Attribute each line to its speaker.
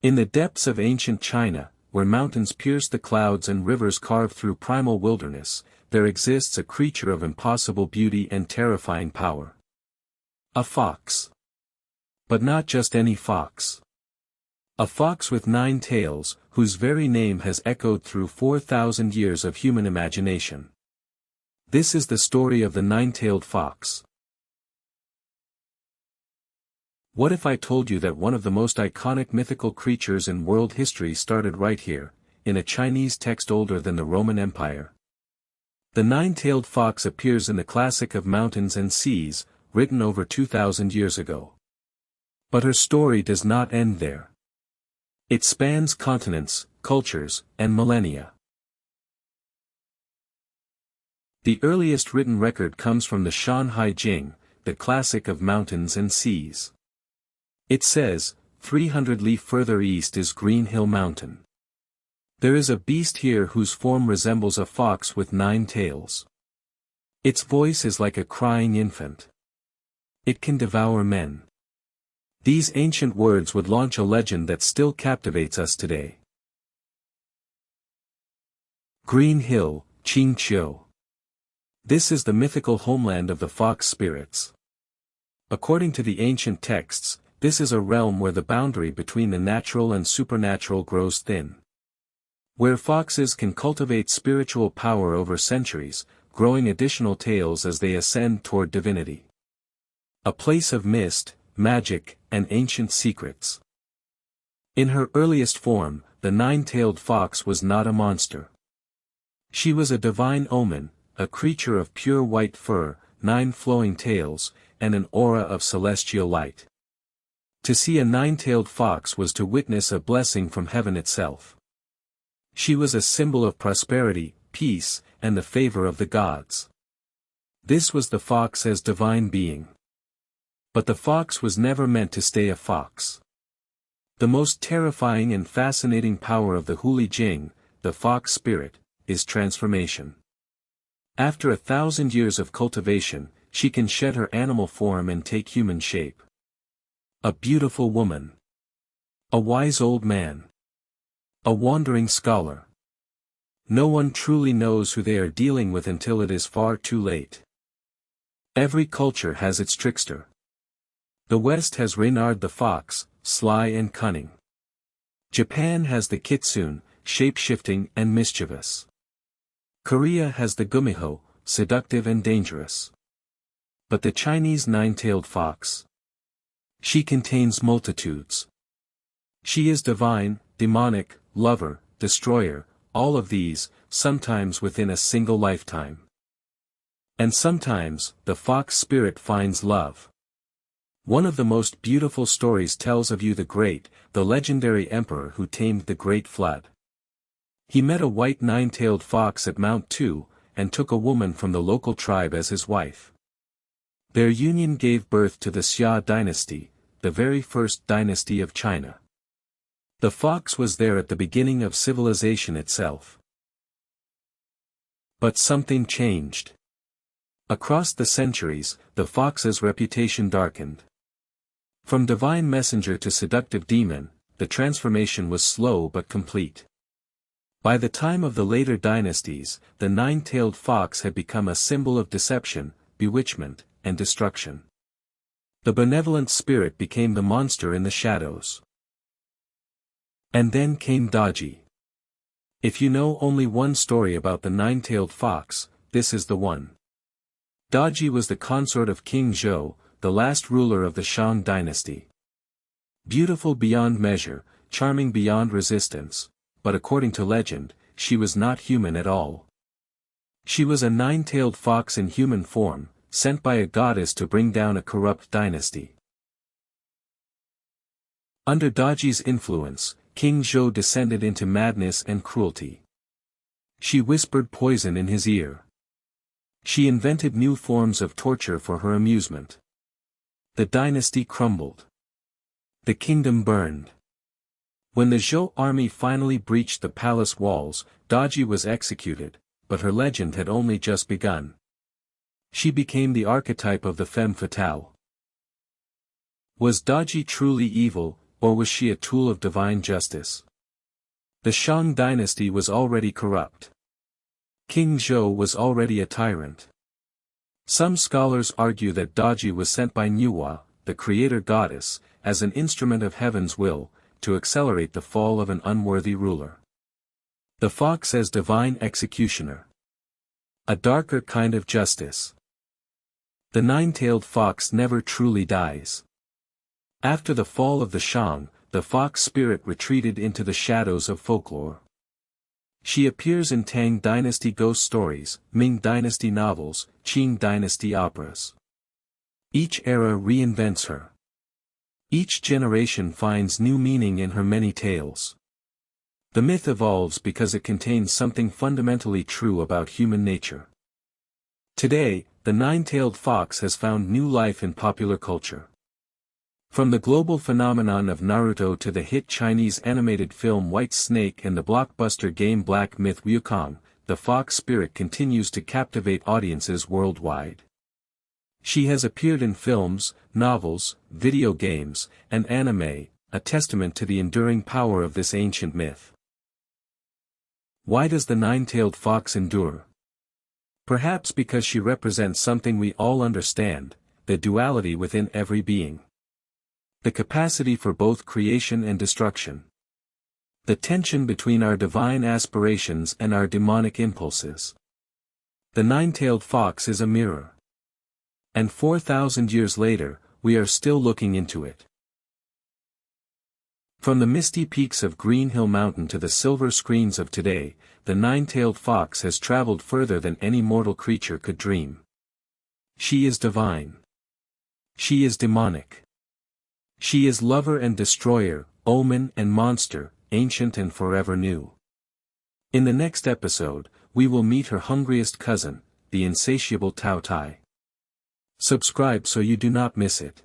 Speaker 1: In the depths of ancient China, where mountains pierce the clouds and rivers carve through primal wilderness, there exists a creature of impossible beauty and terrifying power. A fox. But not just any fox. A fox with 9 tails, whose very name has echoed through 4,000 years of human imagination. This is the story of the 9-tailed fox. What if I told you that one of the most iconic mythical creatures in world history started right here, in a Chinese text older than the Roman Empire? The 9-tailed fox appears in the classic of mountains and seas, written over 2,000 years ago. But her story does not end there. It spans continents, cultures, and millennia. The earliest written record comes from the Shanhaijing, the classic of mountains and seas. It says, 300 li further east is Green Hill Mountain. There is a beast here whose form resembles a fox with 9 tails. Its voice is like a crying infant. It can devour men. These ancient words would launch a legend that still captivates us today. Green Hill, Qingqiu. This is the mythical homeland of the fox spirits. According to the ancient texts, this is a realm where the boundary between the natural and supernatural grows thin. Where foxes can cultivate spiritual power over centuries, growing additional tails as they ascend toward divinity. A place of mist, magic, and ancient secrets. In her earliest form, the 9-tailed fox was not a monster. She was a divine omen, a creature of pure white fur, 9 flowing tails, and an aura of celestial light. To see a 9-tailed fox was to witness a blessing from heaven itself. She was a symbol of prosperity, peace, and the favor of the gods. This was the fox as divine being. But the fox was never meant to stay a fox. The most terrifying and fascinating power of the Huli Jing, the fox spirit, is transformation. After 1,000 years of cultivation, she can shed her animal form and take human shape. A beautiful woman. A wise old man. A wandering scholar. No one truly knows who they are dealing with until it is far too late. Every culture has its trickster. The West has Reynard the fox, sly and cunning. Japan has the kitsune, shape-shifting and mischievous. Korea has the gumiho, seductive and dangerous. But the Chinese 9-tailed fox? She contains multitudes. She is divine, demonic, lover, destroyer, all of these, sometimes within a single lifetime. And sometimes, the fox spirit finds love. One of the most beautiful stories tells of Yu the Great, the legendary emperor who tamed the Great Flood. He met a white 9-tailed fox at Mount Tu, and took a woman from the local tribe as his wife. Their union gave birth to the Xia dynasty, the very first dynasty of China. The fox was there at the beginning of civilization itself. But something changed. Across the centuries, the fox's reputation darkened. From divine messenger to seductive demon, the transformation was slow but complete. By the time of the later dynasties, the 9-tailed fox had become a symbol of deception, bewitchment, and destruction. The benevolent spirit became the monster in the shadows. And then came Daji. If you know only one story about the 9-tailed fox, this is the one. Daji was the consort of King Zhou, the last ruler of the Shang dynasty. Beautiful beyond measure, charming beyond resistance, but according to legend, she was not human at all. She was a 9-tailed fox in human form, sent by a goddess to bring down a corrupt dynasty. Under Daji's influence, King Zhou descended into madness and cruelty. She whispered poison in his ear. She invented new forms of torture for her amusement. The dynasty crumbled. The kingdom burned. When the Zhou army finally breached the palace walls, Daji was executed, but her legend had only just begun. She became the archetype of the femme fatale. Was Daji truly evil, or was she a tool of divine justice? The Shang dynasty was already corrupt. King Zhou was already a tyrant. Some scholars argue that Daji was sent by Nuwa, the creator goddess, as an instrument of heaven's will, to accelerate the fall of an unworthy ruler. The fox as divine executioner. A darker kind of justice. The nine-tailed fox never truly dies. After the fall of the Shang, the fox spirit retreated into the shadows of folklore. She appears in Tang dynasty ghost stories, Ming dynasty novels, Qing dynasty operas. Each era reinvents her. Each generation finds new meaning in her many tales. The myth evolves because it contains something fundamentally true about human nature. Today, the nine-tailed fox has found new life in popular culture. From the global phenomenon of Naruto to the hit Chinese animated film White Snake and the blockbuster game Black Myth Wukong, the fox spirit continues to captivate audiences worldwide. She has appeared in films, novels, video games, and anime, a testament to the enduring power of this ancient myth. Why does the nine-tailed fox endure? Perhaps because she represents something we all understand, the duality within every being. The capacity for both creation and destruction. The tension between our divine aspirations and our demonic impulses. The nine-tailed fox is a mirror. And 4,000 years later, we are still looking into it. From the misty peaks of Green Hill Mountain to the silver screens of today, the nine-tailed fox has traveled further than any mortal creature could dream. She is divine. She is demonic. She is lover and destroyer, omen and monster, ancient and forever new. In the next episode, we will meet her hungriest cousin, the insatiable Tao Tai. Subscribe so you do not miss it.